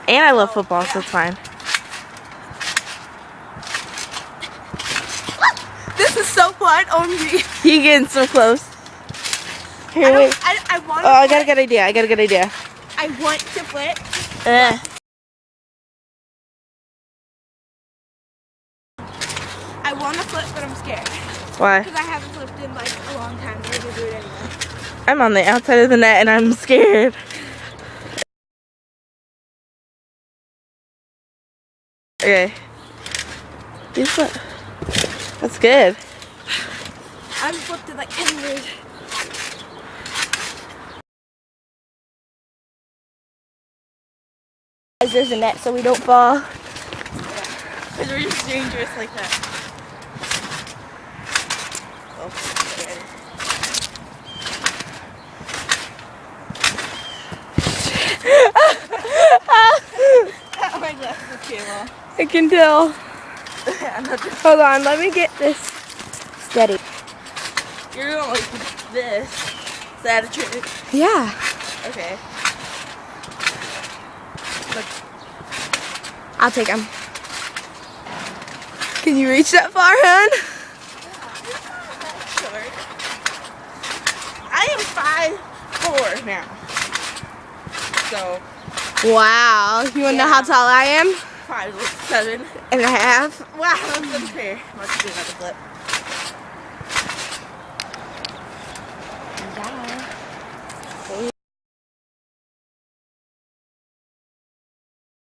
And I love football, so it's fine. This is so fun. OMG. You getting so close. Here, wait. I want Oh, I got a good idea. I got a good idea. I want to flip. I want to flip, but I'm scared. Why? Because I haven't flipped in like a long time. I'm going to do it anyway. I'm on the outside of the net and I'm scared. Okay. You flip. That's good. I haven't flipped in like 10 years. There's a net so we don't fall. Because we're just dangerous like that. Oh, okay. My glasses came off. I can tell. Hold on, let me get this steady. You're going like this. Is that a trick? Yeah. Okay. Look. I'll take them. Can you reach that far, hon? Short. I am 5'4" now. So. Wow. You want to know how tall I am? 5'7" and a half. Wow, that's unfair. Let's do another flip.